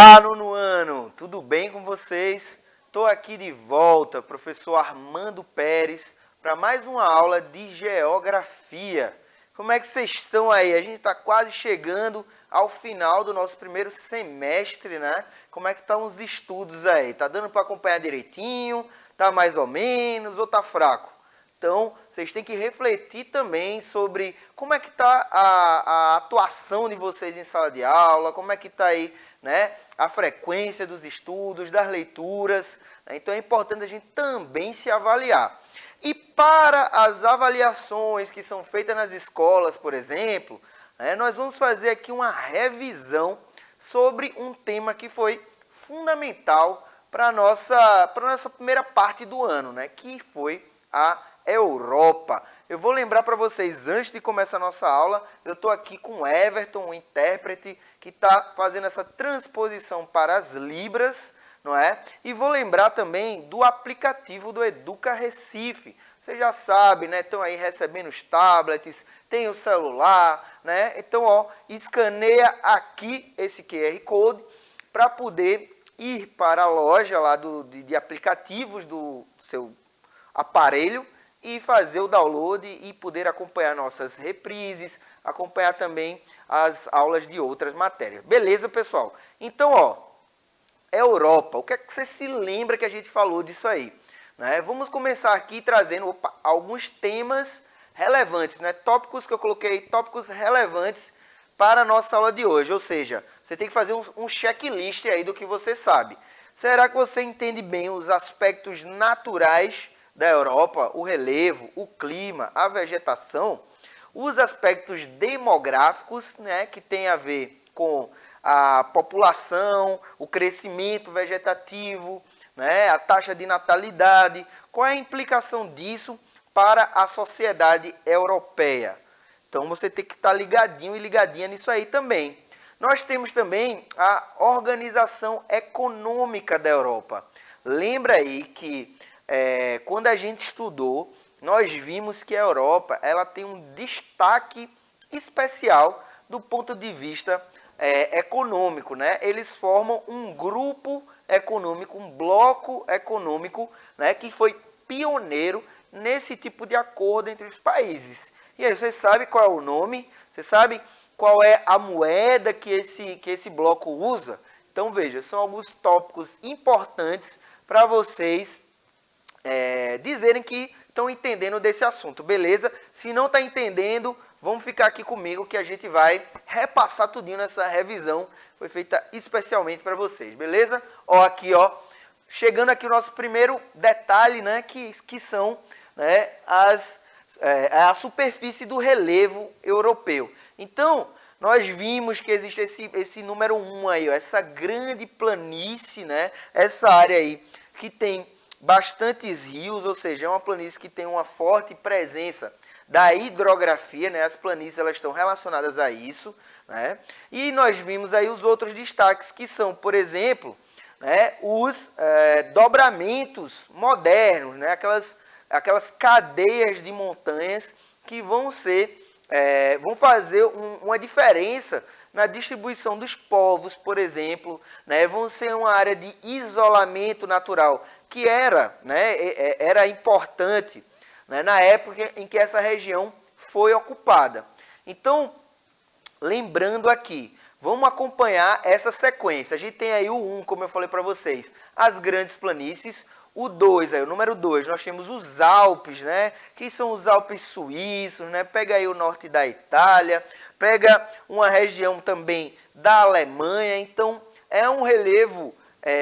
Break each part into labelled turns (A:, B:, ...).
A: Olá, nono ano! Tudo bem com vocês? Estou aqui de volta, professor Armando Pérez, para mais uma aula de Geografia. Como é que vocês estão aí? A gente está quase chegando ao final do nosso primeiro semestre, né? Como é que estão os estudos aí? Tá dando para acompanhar direitinho? Tá mais ou menos ou tá fraco? Então, vocês têm que refletir também sobre como é que está a atuação de vocês em sala de aula, como é que está aí, né, a frequência dos estudos, das leituras. Né? Então, é importante a gente também se avaliar. E para as avaliações que são feitas nas escolas, por exemplo, né, nós vamos fazer aqui uma revisão sobre um tema que foi fundamental para a nossa primeira parte do ano, né, que foi a Europa. Eu vou lembrar para vocês, antes de começar a nossa aula, eu estou aqui com o Everton, o intérprete, que está fazendo essa transposição para as Libras, não é? E vou lembrar também do aplicativo do Educa Recife. Você já sabe, né? Estão aí recebendo os tablets, tem o celular, né? Então, ó, escaneia aqui esse QR Code para poder ir para a loja lá de aplicativos do seu aparelho e fazer o download e poder acompanhar nossas reprises, acompanhar também as aulas de outras matérias. Beleza, pessoal? Então, ó, Europa, o que é que você se lembra que a gente falou disso aí? Né? Vamos começar aqui trazendo alguns temas relevantes, né? Tópicos que eu coloquei, tópicos relevantes para a nossa aula de hoje. Ou seja, você tem que fazer um checklist aí do que você sabe. Será que você entende bem os aspectos naturais da Europa, o relevo, o clima, a vegetação, os aspectos demográficos, né, que tem a ver com a população, o crescimento vegetativo, né, a taxa de natalidade, qual é a implicação disso para a sociedade europeia? Então você tem que estar ligadinho e ligadinha nisso aí também. Nós temos também a organização econômica da Europa. Lembra aí que quando a gente estudou, nós vimos que a Europa ela tem um destaque especial do ponto de vista econômico, né? Eles formam um grupo econômico, um bloco econômico, né, que foi pioneiro nesse tipo de acordo entre os países. E aí, você sabe qual é o nome? Você sabe qual é a moeda que esse bloco usa? Então, veja, são alguns tópicos importantes para vocês dizerem que estão entendendo desse assunto, beleza? Se não está entendendo, vamos ficar aqui comigo que a gente vai repassar tudinho nessa revisão. Foi feita especialmente para vocês, beleza? Ó, aqui, ó, chegando aqui o nosso primeiro detalhe, né, que são, né, a superfície do relevo europeu. Então, nós vimos que existe esse número 1 aí, ó, essa grande planície, né, essa área aí que tem bastantes rios, ou seja, é uma planície que tem uma forte presença da hidrografia, né? As planícies elas estão relacionadas a isso, né? E nós vimos aí os outros destaques que são, por exemplo, né, os dobramentos modernos, né? Aquelas cadeias de montanhas que vão fazer uma diferença na distribuição dos povos, por exemplo, né, vão ser uma área de isolamento natural que era importante, né, na época em que essa região foi ocupada. Então, lembrando aqui, vamos acompanhar essa sequência. A gente tem aí o 1, como eu falei para vocês, as grandes planícies. O 2, aí, o número 2, nós temos os Alpes, né? Que são os Alpes suíços, né? Pega aí o norte da Itália, pega uma região também da Alemanha. Então, é um relevo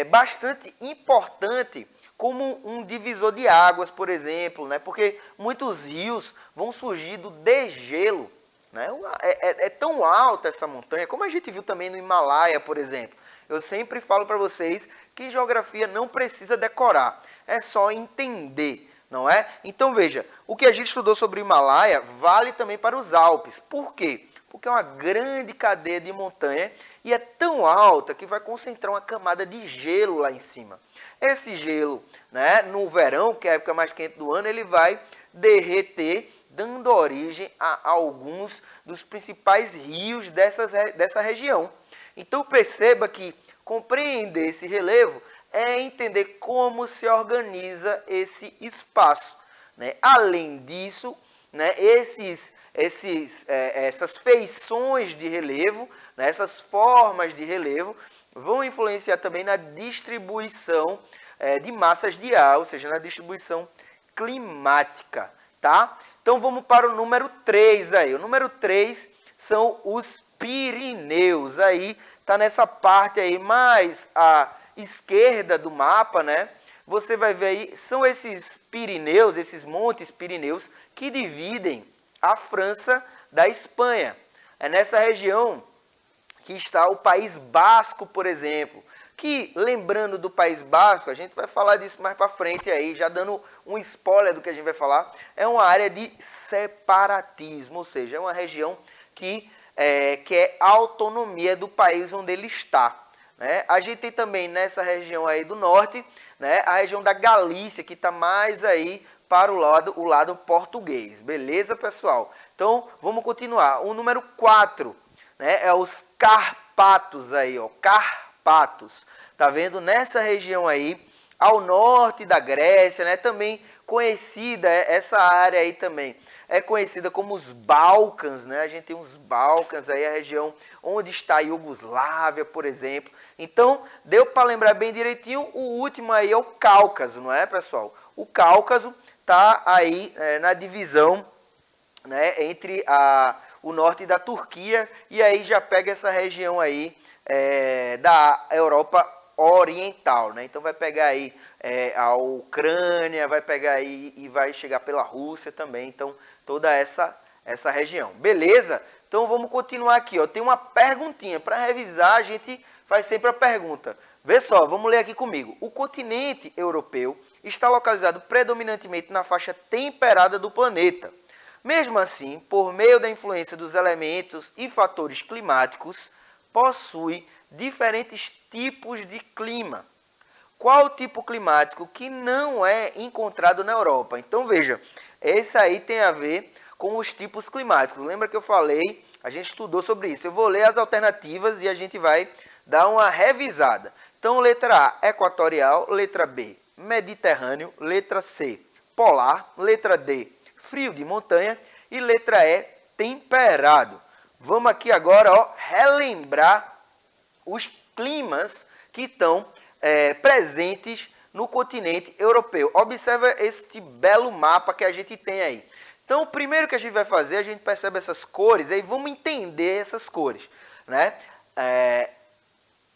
A: bastante importante como um divisor de águas, por exemplo, né? Porque muitos rios vão surgir do degelo. Né? É tão alta essa montanha, como a gente viu também no Himalaia, por exemplo. Eu sempre falo para vocês que geografia não precisa decorar, é só entender, não é? Então veja, o que a gente estudou sobre o Himalaia vale também para os Alpes. Por quê? Porque é uma grande cadeia de montanha e é tão alta que vai concentrar uma camada de gelo lá em cima. Esse gelo, né, no verão, que é a época mais quente do ano, ele vai derreter, dando origem a alguns dos principais rios dessa região. Então perceba que Compreender esse relevo é entender como se organiza esse espaço, né? Além disso, né, essas feições de relevo, né, essas formas de relevo, vão influenciar também na distribuição de massas de ar, ou seja, na distribuição climática, tá? Então vamos para o número 3 aí. O número 3 são os Pirineus. Aí tá nessa parte aí mais à esquerda do mapa, né? Você vai ver aí, são esses Pirineus, esses montes Pirineus, que dividem a França da Espanha. É nessa região que está o País Basco, por exemplo. Que, lembrando do País Basco, a gente vai falar disso mais para frente aí, já dando um spoiler do que a gente vai falar, é uma área de separatismo, ou seja, é uma região que quer autonomia do país onde ele está. Né? A gente tem também nessa região aí do norte, né, a região da Galícia, que está mais aí para o lado português. Beleza, pessoal? Então, vamos continuar. O número 4, né, é os Carpatos aí, ó, Carpatos. Tá vendo? Nessa região aí, ao norte da Grécia, né, também conhecida, essa área aí também é conhecida como os Balcãs, né? A gente tem os Balcãs aí, a região onde está a Iugoslávia, por exemplo. Então, deu para lembrar bem direitinho, o último aí é o Cáucaso, não é, pessoal? O Cáucaso tá aí na divisão, né, entre o norte da Turquia, e aí já pega essa região aí da Europa Oriental, né? Então vai pegar aí a Ucrânia, vai pegar aí e vai chegar pela Rússia também, então toda essa região. Beleza? Então vamos continuar aqui, ó. Tem uma perguntinha para revisar, a gente faz sempre a pergunta. Vê só, vamos ler aqui comigo. O continente europeu está localizado predominantemente na faixa temperada do planeta. Mesmo assim, por meio da influência dos elementos e fatores climáticos, possui diferentes tipos de clima. Qual o tipo climático que não é encontrado na Europa? Então veja, esse aí tem a ver com os tipos climáticos. Lembra que eu falei, a gente estudou sobre isso. Eu vou ler as alternativas e a gente vai dar uma revisada. Então, letra A, equatorial. Letra B, mediterrâneo. Letra C, polar. Letra D, frio de montanha. E letra E, temperado. Vamos aqui agora, ó, relembrar os climas que estão presentes no continente europeu. Observa este belo mapa que a gente tem aí. Então, o primeiro que a gente vai fazer, a gente percebe essas cores, aí vamos entender essas cores, né?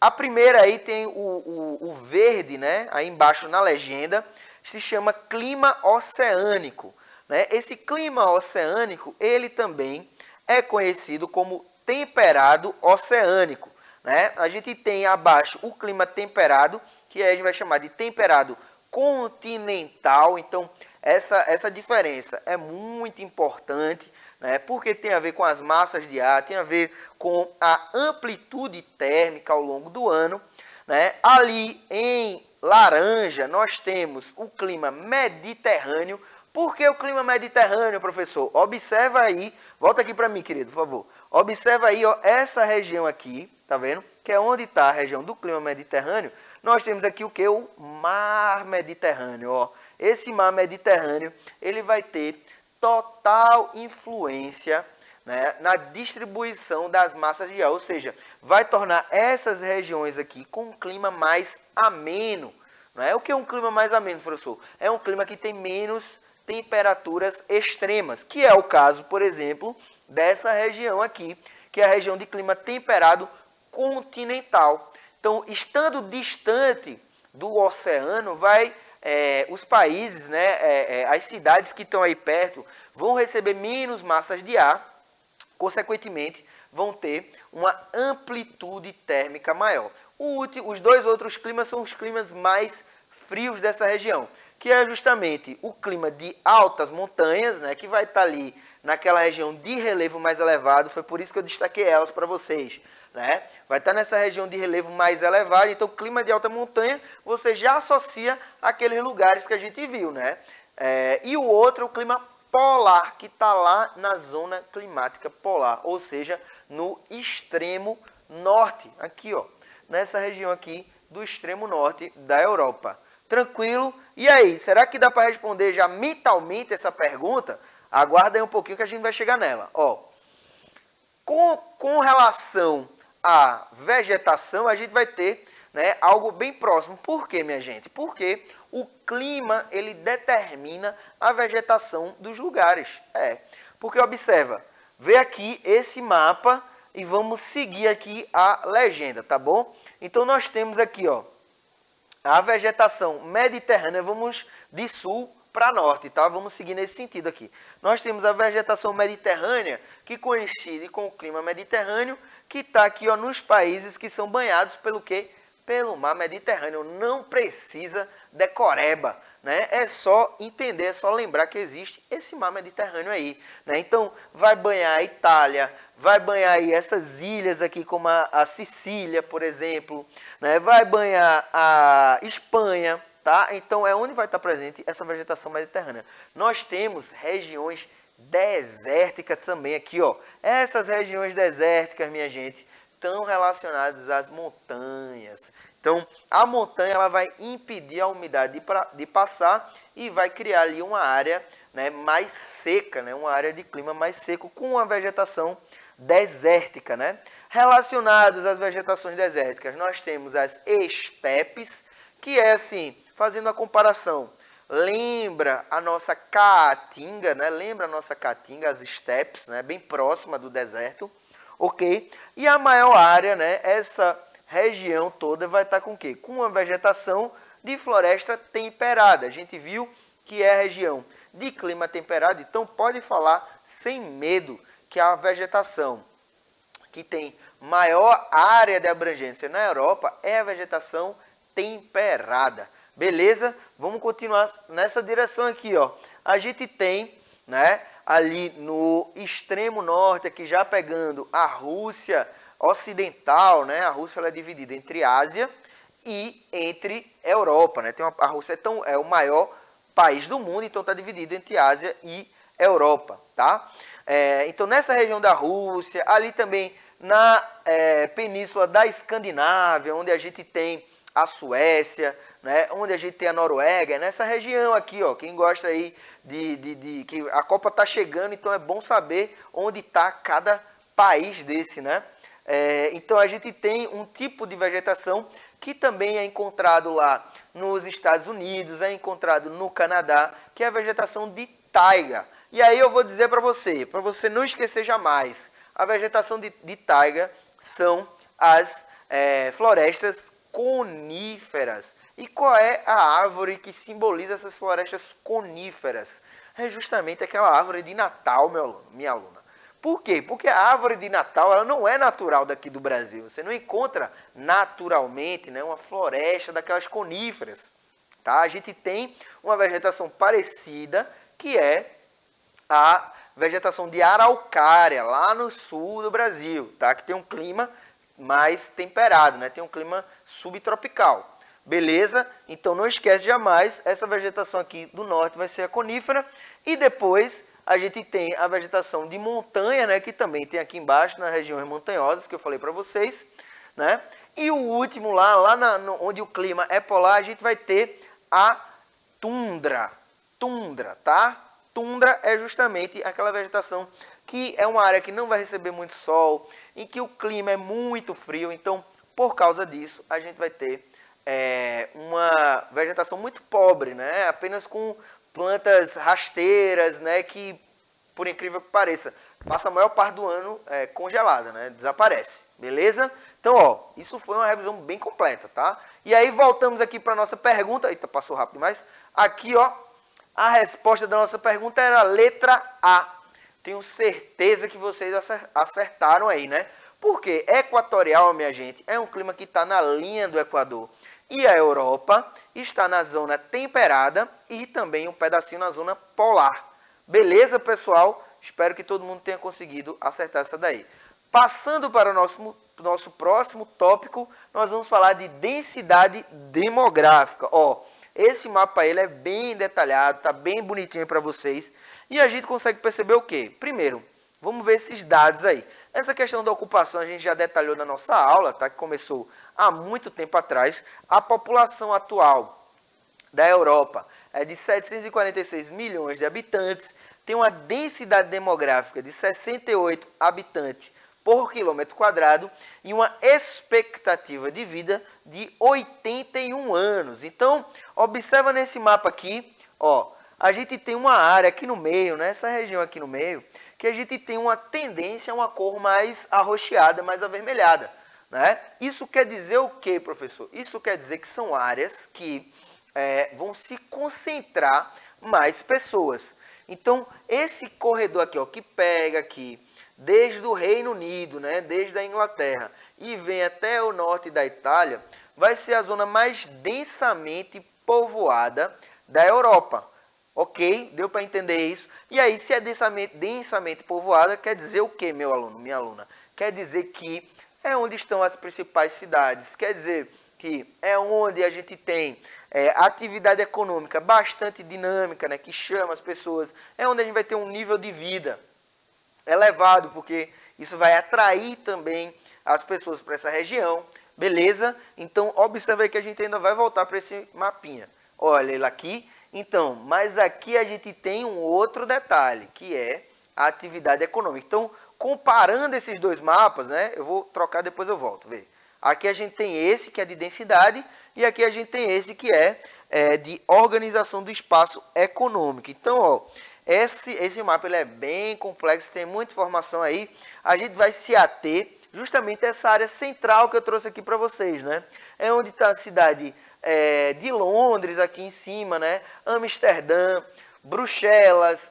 A: A primeira aí tem o verde, né? Aí embaixo na legenda, se chama clima oceânico, né? Esse clima oceânico, ele também é conhecido como temperado oceânico, né? A gente tem abaixo o clima temperado, que a gente vai chamar de temperado continental. Então, essa diferença é muito importante, né? Porque tem a ver com as massas de ar, tem a ver com a amplitude térmica ao longo do ano, né? Ali em laranja, nós temos o clima mediterrâneo. Por que o clima mediterrâneo, professor? Observa aí, volta aqui para mim, querido, por favor. Observa aí, ó, essa região aqui, tá vendo? Que é onde está a região do clima mediterrâneo. Nós temos aqui o que? O mar Mediterrâneo, ó. Esse mar Mediterrâneo, ele vai ter total influência, né, na distribuição das massas de ar, ou seja, vai tornar essas regiões aqui com um clima mais ameno. Não é? O que é um clima mais ameno, professor? É um clima que tem menos temperaturas extremas, que é o caso, por exemplo, dessa região aqui, que é a região de clima temperado continental. Então, estando distante do oceano, os países, né, as cidades que estão aí perto, vão receber menos massas de ar, consequentemente, vão ter uma amplitude térmica maior. Os dois outros climas são os climas mais frios dessa região, que é justamente o clima de altas montanhas, né, que vai estar ali naquela região de relevo mais elevado. Foi por isso que eu destaquei elas para vocês, né? Vai estar nessa região de relevo mais elevado, então clima de alta montanha você já associa aqueles lugares que a gente viu, né? E o outro, o clima polar, que está lá na zona climática polar, ou seja, no extremo norte, aqui, ó. nessa região aqui do extremo norte da Europa. Tranquilo? E aí, será que dá para responder já mentalmente essa pergunta? Aguarda aí um pouquinho que a gente vai chegar nela. Ó, com relação à vegetação, a gente vai ter, né, algo bem próximo. Por quê, minha gente? Porque o clima, ele determina a vegetação dos lugares. Porque observa, vê aqui esse mapa e vamos seguir aqui a legenda, tá bom? Então nós temos aqui, ó, a vegetação mediterrânea, vamos de sul para norte, tá? Vamos seguir nesse sentido aqui. Nós temos a vegetação mediterrânea, que coincide com o clima mediterrâneo, que está aqui, ó, nos países que são banhados pelo quê? Pelo mar Mediterrâneo. Não precisa decoreba, né? É só entender, é só lembrar que existe esse mar Mediterrâneo aí, né? Então, vai banhar a Itália, vai banhar aí essas ilhas aqui, como a Sicília, por exemplo, né? Vai banhar a Espanha, tá? Então, é onde vai estar presente essa vegetação mediterrânea. Nós temos regiões desérticas também aqui, ó. Essas regiões desérticas, minha gente, estão relacionadas às montanhas. Então, a montanha ela vai impedir a umidade de passar e vai criar ali uma área, né, mais seca, né, uma área de clima mais seco com uma vegetação desértica, né? Relacionados às vegetações desérticas, nós temos as estepes, que é assim, fazendo a comparação, lembra a nossa caatinga, né? Lembra a nossa caatinga, as estepes, né, bem próxima do deserto. Ok? E a maior área, né, essa região toda vai estar com o quê? Com uma vegetação de floresta temperada. A gente viu que é a região de clima temperado, então pode falar sem medo que a vegetação que tem maior área de abrangência na Europa é a vegetação temperada. Beleza? Vamos continuar nessa direção aqui, ó. A gente tem, né, ali no extremo norte, aqui já pegando a Rússia ocidental, né? A Rússia ela é dividida entre Ásia e entre Europa, né? A Rússia é o maior país do mundo, então está dividida entre Ásia e Europa, tá? Então nessa região da Rússia, ali também na península da Escandinávia, onde a gente tem a Suécia, né, onde a gente tem a Noruega, nessa região aqui, ó, quem gosta aí que a Copa está chegando, então é bom saber onde está cada país desse, né? Então a gente tem um tipo de vegetação que também é encontrado lá nos Estados Unidos, é encontrado no Canadá, que é a vegetação de taiga. E aí eu vou dizer para você não esquecer jamais, a vegetação de taiga são as florestas coníferas. E qual é a árvore que simboliza essas florestas coníferas? É justamente aquela árvore de Natal, minha aluna. Por quê? Porque a árvore de Natal ela não é natural daqui do Brasil. Você não encontra naturalmente, né, uma floresta daquelas coníferas. Tá? A gente tem uma vegetação parecida, que é a vegetação de araucária, lá no sul do Brasil, tá? Que tem um clima mais temperado, né? Tem um clima subtropical. Beleza? Então não esquece jamais, essa vegetação aqui do norte vai ser a conífera. E depois a gente tem a vegetação de montanha, né? Que também tem aqui embaixo, nas regiões montanhosas, que eu falei para vocês, né? E o último onde o clima é polar, a gente vai ter a tundra. Tundra, tá? Tundra é justamente aquela vegetação que é uma área que não vai receber muito sol, em que o clima é muito frio. Então, por causa disso, a gente vai ter uma vegetação muito pobre, né? Apenas com plantas rasteiras, né? Que, por incrível que pareça, passa a maior parte do ano congelada, né? Desaparece, beleza? Então, ó, isso foi uma revisão bem completa, tá? E aí voltamos aqui para nossa pergunta. Eita, passou rápido demais. Aqui, ó, a resposta da nossa pergunta era a letra A. Tenho certeza que vocês acertaram aí, né? Porque equatorial, minha gente, é um clima que está na linha do Equador. E a Europa está na zona temperada e também um pedacinho na zona polar. Beleza, pessoal? Espero que todo mundo tenha conseguido acertar essa daí. Passando para o nosso próximo tópico, nós vamos falar de densidade demográfica. Ó, esse mapa ele é bem detalhado, tá bem bonitinho para vocês. E a gente consegue perceber o quê? Primeiro, vamos ver esses dados aí. Essa questão da ocupação a gente já detalhou na nossa aula, tá? Que começou há muito tempo atrás. A população atual da Europa é de 746 milhões de habitantes, tem uma densidade demográfica de 68 habitantes por quilômetro quadrado e uma expectativa de vida de 81 anos. Então, observa nesse mapa aqui, ó, a gente tem uma área aqui no meio, nessa região aqui no meio, que a gente tem uma tendência a uma cor mais arroxeada, mais avermelhada, né? Isso quer dizer o quê, professor? Isso quer dizer que são áreas que vão se concentrar mais pessoas. Então, esse corredor aqui, ó, que pega aqui, desde o Reino Unido, né, desde a Inglaterra, e vem até o norte da Itália, vai ser a zona mais densamente povoada da Europa. Ok? Deu para entender isso? E aí, se é densamente povoada, quer dizer o quê, meu aluno, minha aluna? Quer dizer que é onde estão as principais cidades, quer dizer que é onde a gente tem atividade econômica bastante dinâmica, né, que chama as pessoas, é onde a gente vai ter um nível de vida elevado, porque isso vai atrair também as pessoas para essa região, beleza? Então, observe aí que a gente ainda vai voltar para esse mapinha. Olha ele aqui. Então, mas aqui a gente tem um outro detalhe, que é a atividade econômica. Então, comparando esses dois mapas, né, eu vou trocar, depois eu volto, vê. Aqui a gente tem esse que é de densidade e aqui a gente tem esse que é de organização do espaço econômico. Então, ó, esse mapa ele é bem complexo, tem muita informação aí. A gente vai se ater justamente a essa área central que eu trouxe aqui para vocês, né? É onde está a cidade de Londres aqui em cima, né? Amsterdã, Bruxelas,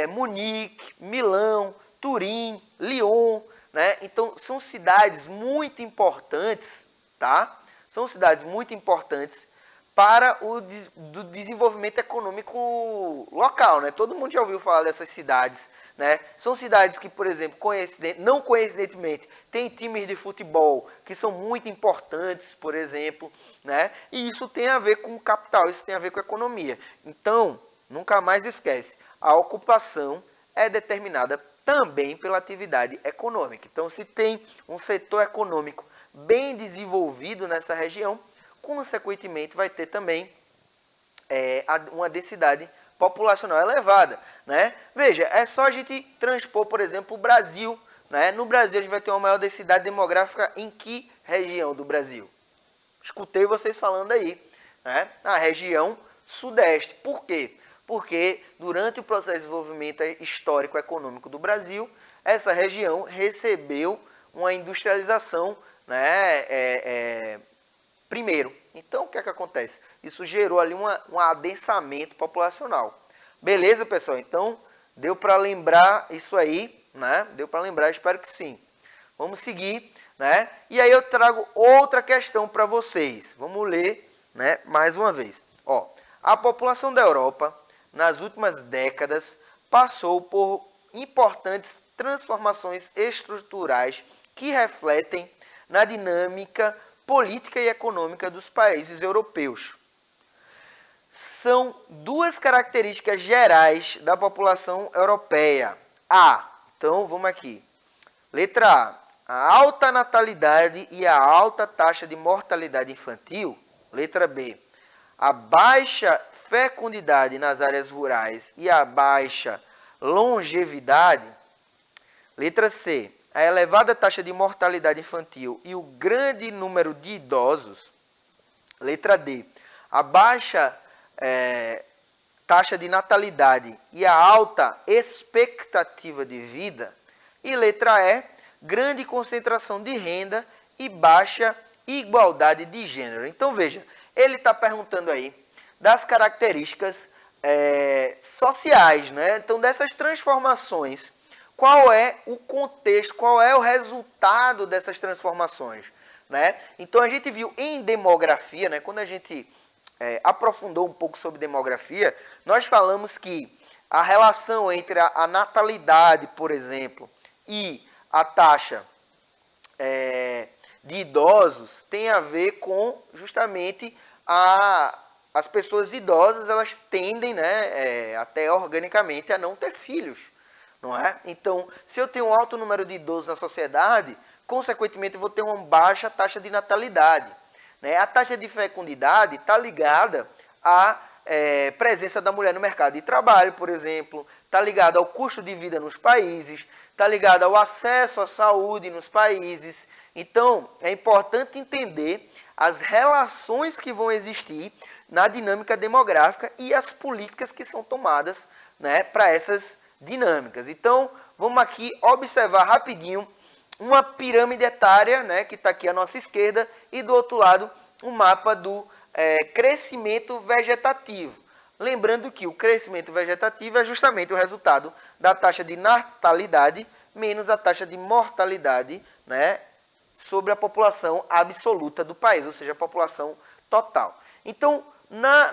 A: Munique, Milão, Turim, Lyon, né? Então, são cidades muito importantes, tá? São cidades muito importantes para o do desenvolvimento econômico local, né? Todo mundo já ouviu falar dessas cidades, né? São cidades que, por exemplo, não coincidentemente, tem times de futebol que são muito importantes, por exemplo, né? E isso tem a ver com capital, isso tem a ver com economia. Então, nunca mais esquece, a ocupação é determinada também pela atividade econômica. Então, se tem um setor econômico bem desenvolvido nessa região, consequentemente vai ter também uma densidade populacional elevada, né? Veja, é só a gente transpor, por exemplo, o Brasil, né? No Brasil a gente vai ter uma maior densidade demográfica em que região do Brasil? Escutei vocês falando aí, né? A região sudeste. Por quê? Porque durante o processo de desenvolvimento histórico-econômico do Brasil, essa região recebeu uma industrialização, né, primeiro. Então, o que é que acontece? Isso gerou ali um adensamento populacional. Beleza, pessoal? Então, deu para lembrar isso aí, né? Deu para lembrar, espero que sim. Vamos seguir, né? E aí eu trago outra questão para vocês. Vamos ler, né, mais uma vez. Ó, a população da Europa, nas últimas décadas, passou por importantes transformações estruturais que refletem na dinâmica política e econômica dos países europeus. São duas características gerais da população europeia. Então vamos aqui. Letra a alta natalidade e a alta taxa de mortalidade infantil. Letra B, a baixa fecundidade nas áreas rurais e a baixa longevidade. Letra C, a elevada taxa de mortalidade infantil e o grande número de idosos. Letra D, a baixa taxa de natalidade e a alta expectativa de vida. E letra E, grande concentração de renda e baixa igualdade de gênero. Então, veja, ele está perguntando aí das características sociais, né? Então, dessas transformações, qual é o contexto, qual é o resultado dessas transformações, né? Então, a gente viu em demografia, né? Quando a gente aprofundou um pouco sobre demografia, nós falamos que a relação entre a natalidade, por exemplo, e a taxa de idosos tem a ver com justamente as pessoas idosas, elas tendem, né, até organicamente a não ter filhos, não é? Então, se eu tenho um alto número de idosos na sociedade, consequentemente eu vou ter uma baixa taxa de natalidade, né? A taxa de fecundidade está ligada à presença da mulher no mercado de trabalho, por exemplo, está ligada ao custo de vida nos países, está ligada ao acesso à saúde nos países. Então, é importante entender as relações que vão existir na dinâmica demográfica e as políticas que são tomadas, né, para essas dinâmicas. Então, vamos aqui observar rapidinho uma pirâmide etária, né, que está aqui à nossa esquerda, e do outro lado um mapa do crescimento vegetativo. Lembrando que o crescimento vegetativo é justamente o resultado da taxa de natalidade menos a taxa de mortalidade, né, sobre a população absoluta do país, ou seja, a população total. Então,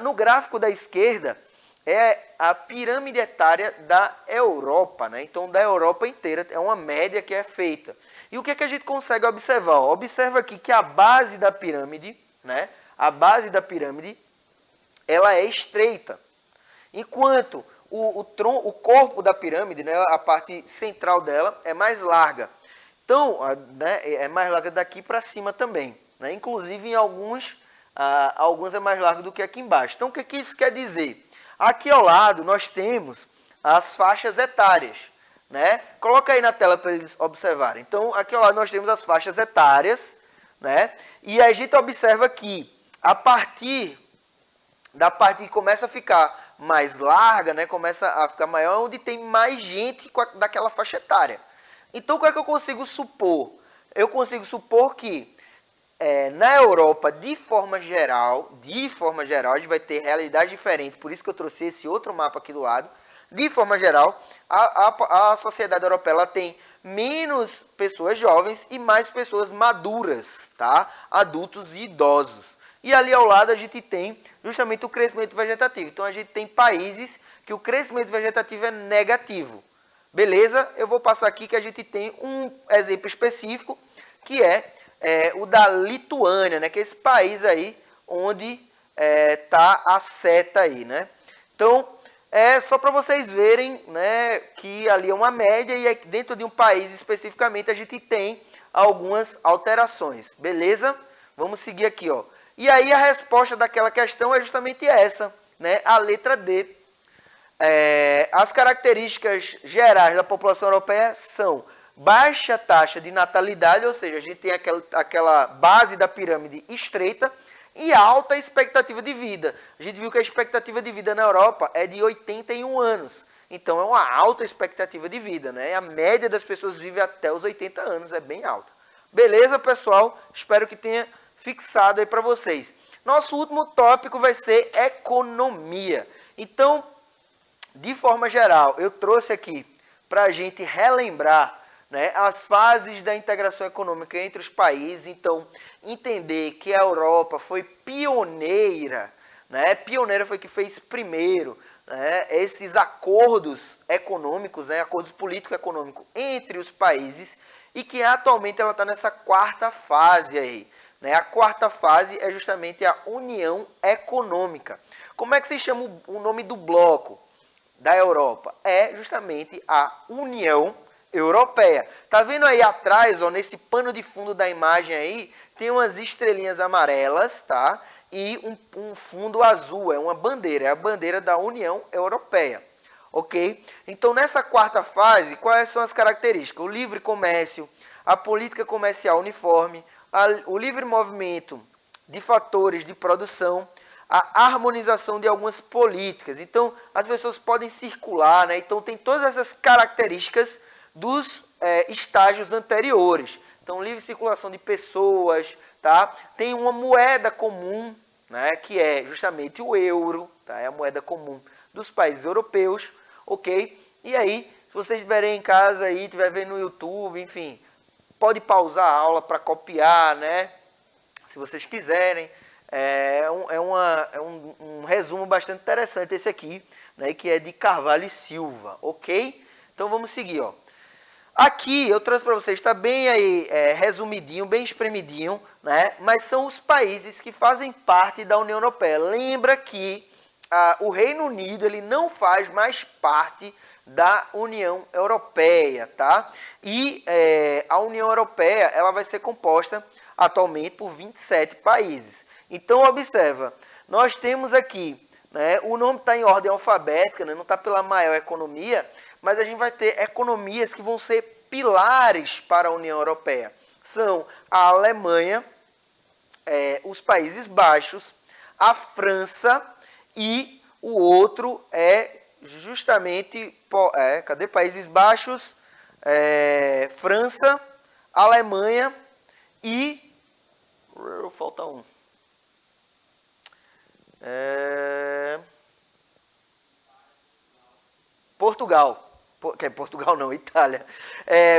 A: no gráfico da esquerda, é a pirâmide etária da Europa, né? Então, da Europa inteira, é uma média que é feita. E o que é que a gente consegue observar? Observa aqui que a base da pirâmide, né? A base da pirâmide, ela é estreita. Enquanto o corpo da pirâmide, né? A parte central dela, é mais larga. Então, né? É mais larga daqui para cima também, né? Inclusive, em alguns é mais largo do que aqui embaixo. Então, o que isso quer dizer? Aqui ao lado nós temos as faixas etárias, né? Coloca aí na tela para eles observarem. Então, aqui ao lado nós temos as faixas etárias, né? E a gente observa que a partir da parte que começa a ficar mais larga, né? Começa a ficar maior, onde tem mais gente daquela faixa etária. Então, o que é que eu consigo supor? Eu consigo supor que na Europa, de forma geral, a gente vai ter realidade diferente, por isso que eu trouxe esse outro mapa aqui do lado. De forma geral, a sociedade europeia ela tem menos pessoas jovens e mais pessoas maduras, tá? Adultos e idosos. E ali ao lado a gente tem justamente o crescimento vegetativo. Então a gente tem países que o crescimento vegetativo é negativo. Beleza? Eu vou passar aqui que a gente tem um exemplo específico, que é o da Lituânia, né? Que é esse país aí onde tá a seta aí, né? Então, só para vocês verem, né, que ali é uma média e dentro de um país especificamente a gente tem algumas alterações, beleza? Vamos seguir aqui, ó. E aí a resposta daquela questão é justamente essa, né? A letra D. As características gerais da população europeia são baixa taxa de natalidade, ou seja, a gente tem aquela base da pirâmide estreita, e alta expectativa de vida. A gente viu que a expectativa de vida na Europa é de 81 anos. Então, é uma alta expectativa de vida, né? A média das pessoas vive até os 80 anos, é bem alta. Beleza, pessoal? Espero que tenha fixado aí para vocês. Nosso último tópico vai ser economia. Então, de forma geral, eu trouxe aqui para a gente relembrar, né, as fases da integração econômica entre os países. Então, entender que a Europa foi pioneira, né? Pioneira foi que fez primeiro, né, esses acordos econômicos, né, acordos político-econômicos entre os países, e que atualmente ela está nessa quarta fase aí. Né? A quarta fase é justamente a União Econômica. Como é que se chama o nome do bloco da Europa? É justamente a União Europeia. Tá vendo aí atrás, ó, nesse pano de fundo da imagem aí, tem umas estrelinhas amarelas, tá? E um fundo azul, é uma bandeira, é a bandeira da União Europeia. Ok? Então, nessa quarta fase, quais são as características? O livre comércio, a política comercial uniforme, o livre movimento de fatores de produção, a harmonização de algumas políticas. Então, as pessoas podem circular, né? Então, tem todas essas características dos estágios anteriores. Então, livre circulação de pessoas, tá? Tem uma moeda comum, né, que é justamente o euro, tá? É a moeda comum dos países europeus, ok? E aí, se vocês estiverem em casa aí, estiver vendo no YouTube, enfim, pode pausar a aula para copiar, né? Se vocês quiserem. Um resumo bastante interessante esse aqui, né, que é de Carvalho e Silva, ok? Então, vamos seguir, ó. Aqui eu trouxe para vocês, está bem aí resumidinho, bem espremidinho, né? Mas são os países que fazem parte da União Europeia. Lembra que o Reino Unido ele não faz mais parte da União Europeia, tá? E a União Europeia ela vai ser composta atualmente por 27 países. Então, observa, nós temos aqui, né, o nome está em ordem alfabética, né, não está pela maior economia, mas a gente vai ter economias que vão ser pilares para a União Europeia. São a Alemanha, os Países Baixos, a França e o outro é justamente, cadê Países Baixos, França, Alemanha e... falta um. Portugal. Portugal não, Itália.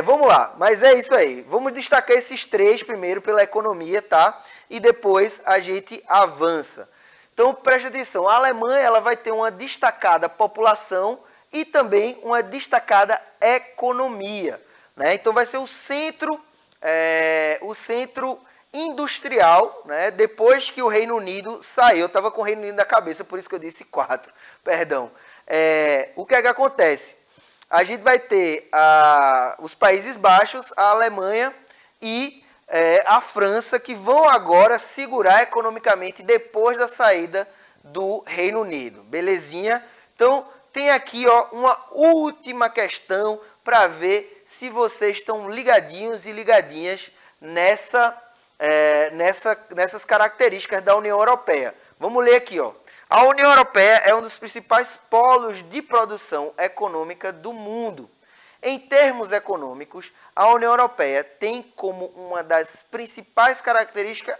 A: Vamos lá, mas é isso aí. Vamos destacar esses três primeiro pela economia, tá? E depois a gente avança. Então, preste atenção. A Alemanha ela vai ter uma destacada população e também uma destacada economia, né? Então, vai ser o centro industrial, né? Depois que o Reino Unido saiu. Eu estava com o Reino Unido na cabeça, por isso que eu disse 4. Perdão. O que é que acontece? A gente vai ter os Países Baixos, a Alemanha e a França, que vão agora segurar economicamente depois da saída do Reino Unido. Belezinha? Então, tem aqui uma última questão para ver se vocês estão ligadinhos e ligadinhas nessas características da União Europeia. Vamos ler aqui, ó. A União Europeia é um dos principais polos de produção econômica do mundo. Em termos econômicos, a União Europeia tem como uma das principais características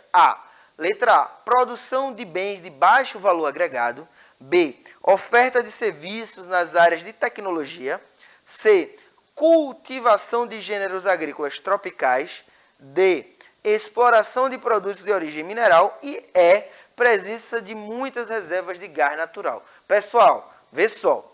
A: letra A, produção de bens de baixo valor agregado, B, oferta de serviços nas áreas de tecnologia, C, cultivação de gêneros agrícolas tropicais, D, exploração de produtos de origem mineral e E, presença de muitas reservas de gás natural. Pessoal, vê só.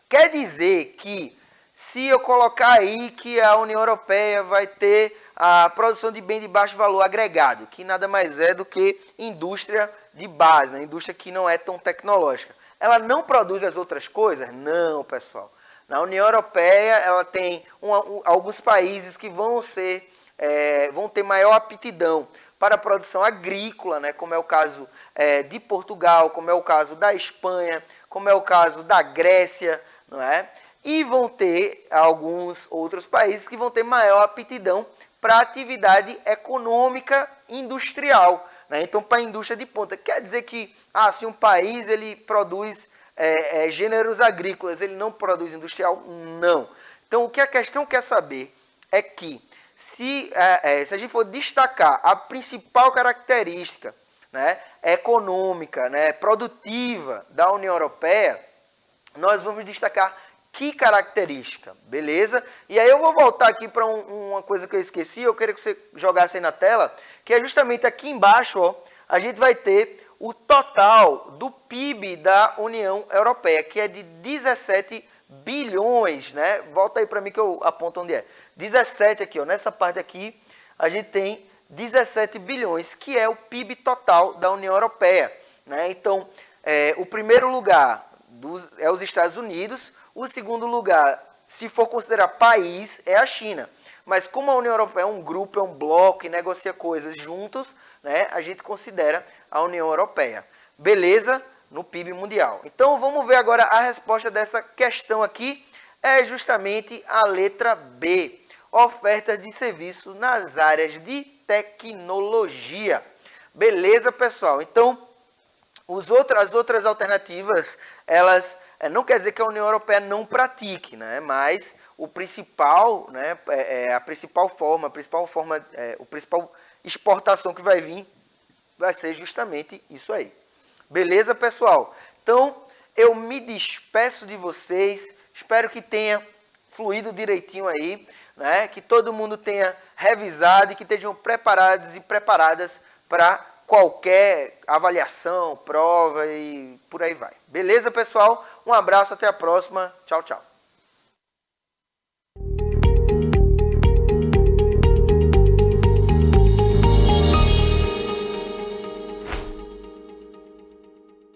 A: Quer dizer que se eu colocar aí que a União Europeia vai ter a produção de bem de baixo valor agregado, que nada mais é do que indústria de base, né? Indústria que não é tão tecnológica. Ela não produz as outras coisas? Não, pessoal. Na União Europeia, ela tem alguns países que vão ter maior aptidão para a produção agrícola, né, como é o caso de Portugal, como é o caso da Espanha, como é o caso da Grécia, não é? E vão ter alguns outros países que vão ter maior aptidão para a atividade econômica industrial, né? Então, para a indústria de ponta. Quer dizer que, se um país ele produz gêneros agrícolas, ele não produz industrial? Não. Então, o que a questão quer saber é que, se a gente for destacar a principal característica, né, econômica, né, produtiva da União Europeia, nós vamos destacar que característica, beleza? E aí eu vou voltar aqui para uma coisa que eu esqueci, eu queria que você jogasse aí na tela, que é justamente aqui embaixo, ó, a gente vai ter o total do PIB da União Europeia, que é de 17 bilhões, né? Volta aí para mim que eu aponto onde é. 17 aqui, ó, nessa parte aqui, a gente tem 17 bilhões, que é o PIB total da União Europeia, né? Então, o primeiro lugar é os Estados Unidos, o segundo lugar, se for considerar país, é a China. Mas como a União Europeia é um grupo, é um bloco e negocia coisas juntos, né? A gente considera a União Europeia. Beleza? No PIB mundial. Então, vamos ver agora a resposta dessa questão aqui. É justamente a letra B. Oferta de serviço nas áreas de tecnologia. Beleza, pessoal? Então, as outras alternativas, elas não quer dizer que a União Europeia não pratique, né? Mas o principal, né, a principal exportação que vai vir vai ser justamente isso aí. Beleza, pessoal? Então, eu me despeço de vocês. Espero que tenha fluído direitinho aí, né? Que todo mundo tenha revisado e que estejam preparados e preparadas para qualquer avaliação, prova e por aí vai. Beleza, pessoal? Um abraço, até a próxima. Tchau, tchau.